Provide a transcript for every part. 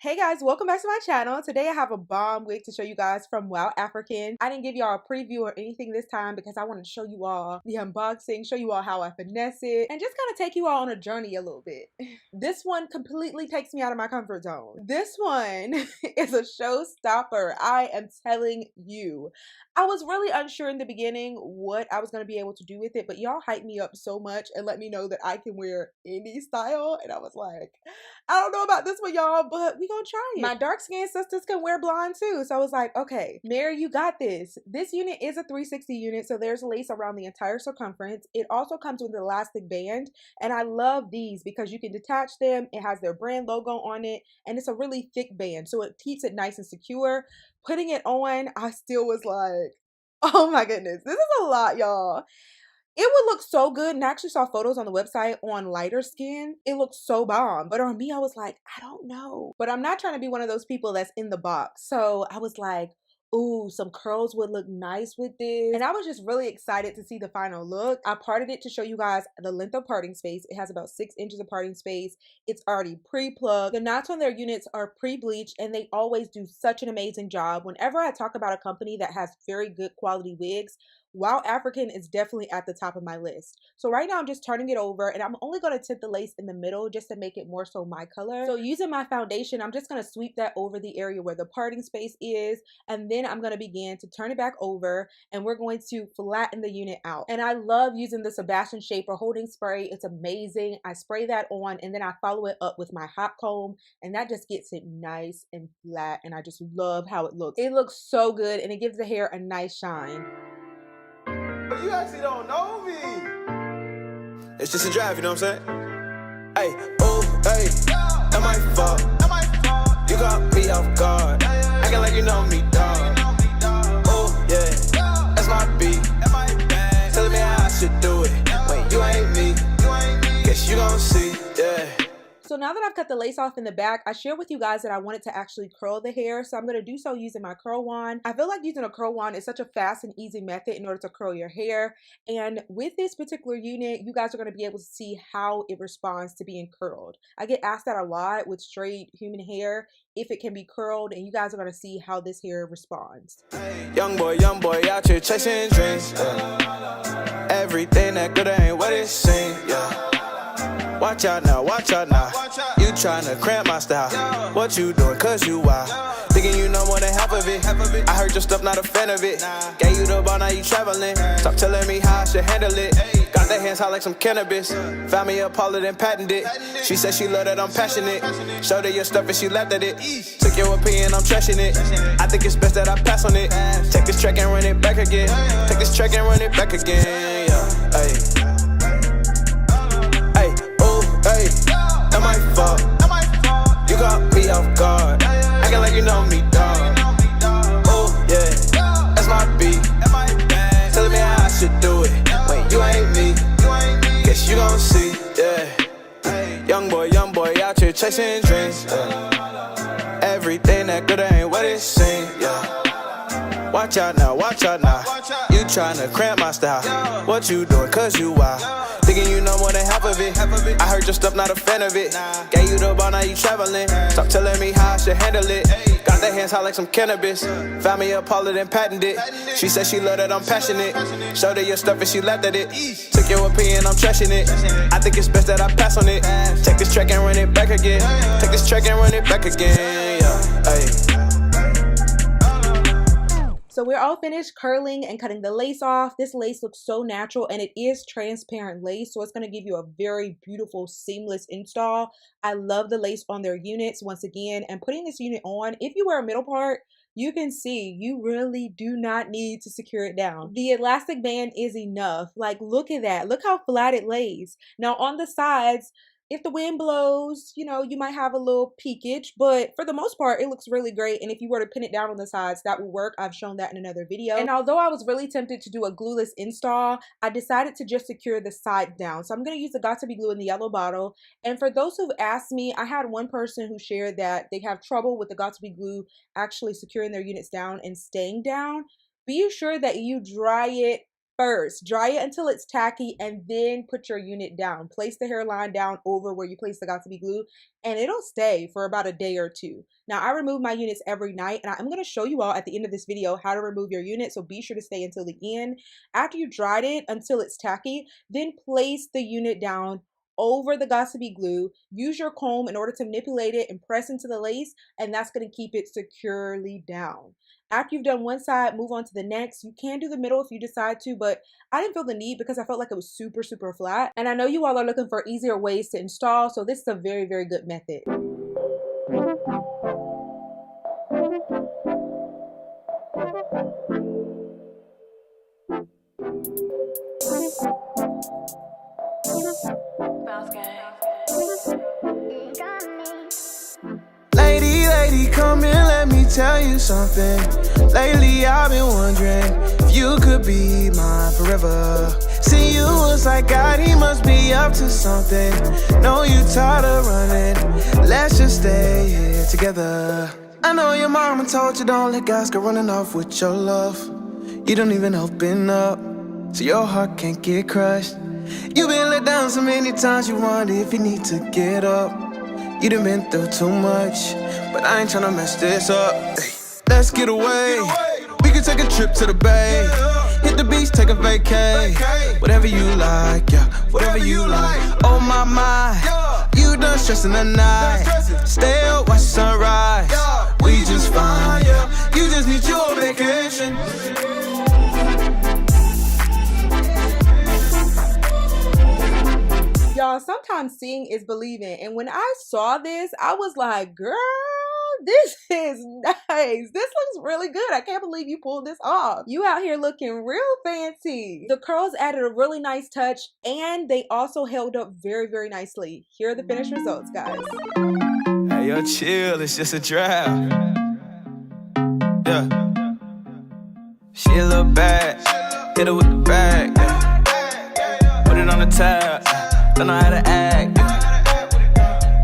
Hey guys, welcome back to my channel. Today I have a bomb wig to show you guys from WowAfrican. I didn't give y'all a preview or anything this time because I wanted to show you all the unboxing, show you all how I finesse it, and just kind of take you all on a journey a little bit. This one completely takes me out of my comfort zone. This one is a showstopper, I am telling you. I was really unsure in the beginning what I was going to be able to do with it, but y'all hyped me up so much and let me know that I can wear any style, and I was like, I don't know about this one, y'all, but we gonna try it. My dark skinned sisters can wear blonde too. So I was like, okay, Mary, you got this. This unit is a 360 unit, so there's lace around the entire circumference. It also comes with an elastic band, and I love these because you can detach them. It has their brand logo on it, and it's a really thick band, so it keeps it nice and secure. Putting it on, I still was like, oh my goodness, this is a lot, y'all. It would look so good, and I actually saw photos on the website on lighter skin. It looks so bomb. But on me, I was like, I don't know. But I'm not trying to be one of those people that's in the box. So I was like, ooh, some curls would look nice with this. And I was just really excited to see the final look. I parted it to show you guys the length of parting space. It has about 6 inches of parting space. It's already pre-plucked. The knots on their units are pre-bleached, and they always do such an amazing job. Whenever I talk about a company that has very good quality wigs, WowAfrican is definitely at the top of my list. So right now I'm just turning it over, and I'm only going to tint the lace in the middle just to make it more so my color. So using my foundation, I'm just going to sweep that over the area where the parting space is, and then I'm going to begin to turn it back over, and we're going to flatten the unit out. And I love using the Sebastian Shaper holding spray. It's amazing. I spray that on, and then I follow it up with my hot comb, and that just gets it nice and flat, and I just love how it looks. It looks so good, and it gives the hair a nice shine. But you actually don't know me. It's just a drive, you know what I'm saying? Hey, oh, hey, am I fault? You got me off guard. Acting like you know me, dog. Oh, yeah, that's my beat. Telling me how I should do it. Wait, you ain't me. Guess you gon' see, yeah. So now that I've cut the lace off in the back, I shared with you guys that I wanted to actually curl the hair. So I'm going to do so using my curl wand. I feel like using a curl wand is such a fast and easy method in order to curl your hair. And with this particular unit, you guys are going to be able to see how it responds to being curled. I get asked that a lot with straight human hair, if it can be curled, and you guys are going to see how this hair responds. Young boy out here chasing dreams. Everything that good ain't what it seems, yeah. Watch out now, you tryna cramp my style. What you doing, cause you wild. Thinking you know more than half of it. I heard your stuff, not a fan of it. Gave you the ball, now you traveling. Stop telling me how I should handle it. Got the hands hot like some cannabis. Found me a Paula, then patented it. She said she loved that I'm passionate. Showed her your stuff and she laughed at it. Took your opinion, I'm trashing it. I think it's best that I pass on it. Take this track and run it back again. Take this track and run it back again, yeah. Ay. Hey, am I fault? You got me off guard. Acting like you know me, dog. Oh, yeah, that's my beat. Telling me how I should do it. Wait, you ain't me. Guess you gon' see, yeah. Young boy out here chasing dreams. Everything that good ain't what it seems, yeah. Watch out now, you tryna cramp my style. What you doing, cause you wild. Thinking you know more than half of it. I heard your stuff, not a fan of it. Gave you the ball, now you traveling. Stop telling me how I should handle it. Got the hands hot like some cannabis. Found me a Paula, then patented it. She said she loved that I'm passionate. Showed her your stuff and she laughed at it. Took your opinion, I'm trashing it. I think it's best that I pass on it. Take this track and run it back again. Take this track and run it back again, yeah. Ay. So we're all finished curling and cutting the lace off. This lace looks so natural, and it is transparent lace, so it's going to give you a very beautiful seamless install. I love the lace on their units once again, and putting this unit on, if you wear a middle part, you can see you really do not need to secure it down. The elastic band is enough. Like, look at that. Look how flat it lays. Now on the sides, if the wind blows, you know, you might have a little peakage, but for the most part, it looks really great. And if you were to pin it down on the sides, that will work. I've shown that in another video. And although I was really tempted to do a glueless install, I decided to just secure the side down. So I'm going to use the Got2b glue in the yellow bottle. And for those who've asked me, I had one person who shared that they have trouble with the Got2b glue actually securing their units down and staying down. Be sure that you dry it first. Dry it until it's tacky and then put your unit down. Place the hairline down over where you place the Got2b glue and it'll stay for about a day or two. Now I remove my units every night and I'm going to show you all at the end of this video how to remove your unit, so be sure to stay until the end. After you dried it until it's tacky, then place the unit down over the Got2b glue. Use your comb in order to manipulate it and press into the lace, and that's going to keep it securely down. After you've done one side, move on to the next. You can do the middle if you decide to, but I didn't feel the need because I felt like it was super, super flat. And I know you all are looking for easier ways to install, so this is a very, very good method. Lady, come here, let me tell you something. Lately I've been wondering if you could be mine forever. See, you was like God, he must be up to something. Know you tired of running, let's just stay here together. I know your mama told you don't let guys go running off with your love. You don't even open up, so your heart can't get crushed. You've been let down so many times, you wonder if you need to get up. You done been through too much, but I ain't tryna mess this up. Hey, let's get away. We can take a trip to the bay. Hit the beach, take a vacay. Whatever you like, yeah, whatever you like. Oh my, you done stressing the night. Stay up, watch the sunrise. We just fine, yeah. You just need your vacation. Y'all, sometimes seeing is believing. And when I saw this, I was like, girl, this is nice. This looks really good. I can't believe you pulled this off. You out here looking real fancy. The curls added a really nice touch and they also held up very, very nicely. Here are the finished results, guys. Hey, yo, chill. It's just a draft. Yeah. She a little bad. Hit her with the bag. Yeah. Put it on the tab. Don't know how to act.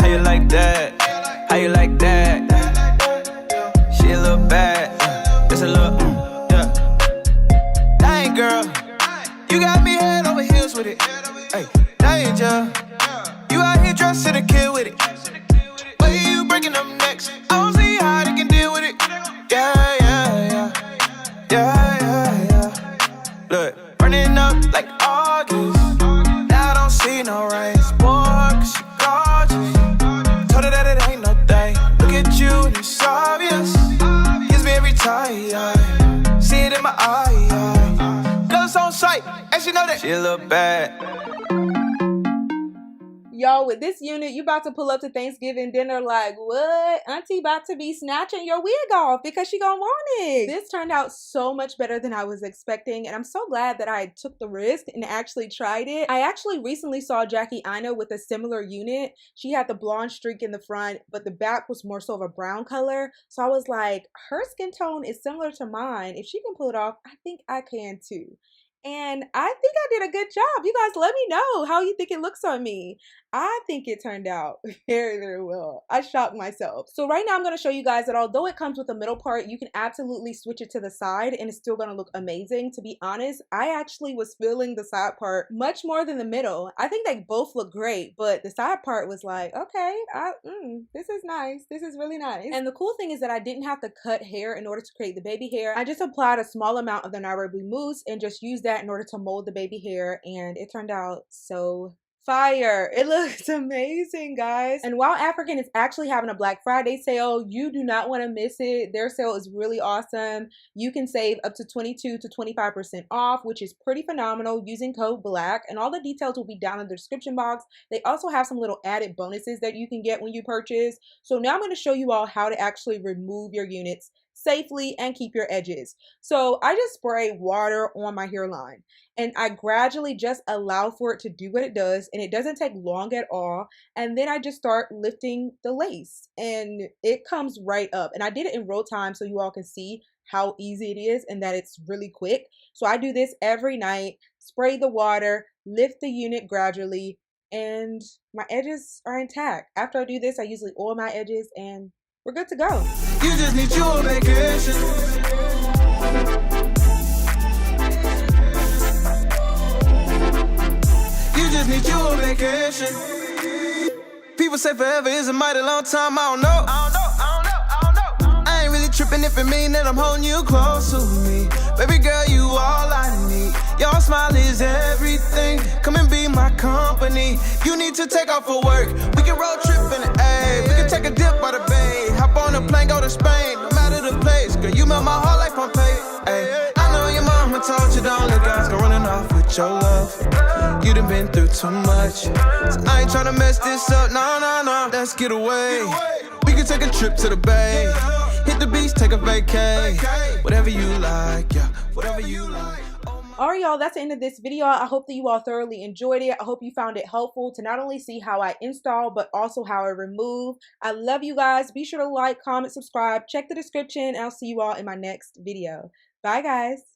How you like that? How you like that? She a little bad. It's a little, yeah. Dang, girl. You got me head over heels with it. Hey, danger. You out here dressed to the kid with it. Way you breaking them necks. I don't see how they can deal with it. Yeah, yeah, yeah. Yeah, yeah, yeah. Look, burning up like August. See no rain, boy, 'cause she gorgeous. Told her that it ain't no thing. Look at you and it's obvious. Gives me every time, yeah. See it in my eye, yeah. Girls on sight, and she know that she a little bad. Yo, with this unit, you about to pull up to Thanksgiving dinner like, what? Auntie about to be snatching your wig off because she gonna want it. This turned out so much better than I was expecting, and I'm so glad that I took the risk and actually tried it. I actually recently saw Jackie Aina with a similar unit. She had the blonde streak in the front, but the back was more so of a brown color. So I was like, her skin tone is similar to mine. If she can pull it off, I think I can too. And I think I did a good job. You guys let me know how you think it looks on me. I think it turned out very, very well. I shocked myself. So right now I'm going to show you guys that although it comes with a middle part, you can absolutely switch it to the side and it's still going to look amazing. To be honest, I actually was feeling the side part much more than the middle. I think they both look great, but the side part was like, okay, this is nice. This is really nice. And the cool thing is that I didn't have to cut hair in order to create the baby hair. I just applied a small amount of the Nairobi mousse and just used that in order to mold the baby hair, and it turned out so fire. It looks amazing, guys. And WowAfrican is actually having a Black Friday sale. You do not want to miss it. Their sale is really awesome. You can save up to 22 to 25% off, which is pretty phenomenal, using code BLACK, and all the details will be down in the description box. They also have some little added bonuses that you can get when you purchase. So now I'm going to show you all how to actually remove your units safely and keep your edges. So I just spray water on my hairline and I gradually just allow for it to do what it does, and it doesn't take long at all. And then I just start lifting the lace and it comes right up. And I did it in real time so you all can see how easy it is and that it's really quick. So I do this every night, spray the water, lift the unit gradually, and my edges are intact. After I do this, I usually oil my edges and we're good to go. You just need your vacation. just need you on vacation. People say forever is a mighty long time, I don't know. I ain't really tripping if it mean that I'm holding you close to me. Baby girl, you all I need. Your smile is everything. Come and be my company. You need to take off for work. We can road trip in the A. We can take a dip by the bay. Hop on a plane, go to Spain. No matter the place, girl, you melt my heart like Pompeii. Ay. I know your mama told you don't let guys go running off with your love. You done been through too much, so I ain't tryna mess this up. No, let's get away. We can take a trip to the bay. Hit the beach, take a vacay. Whatever you like, yeah, whatever you like. Alright, y'all, that's the end of this video. I hope that you all thoroughly enjoyed it. I hope you found it helpful to not only see how I install, but also how I remove. I love you guys. Be sure to like, comment, subscribe, check the description, and I'll see you all in my next video. Bye, guys.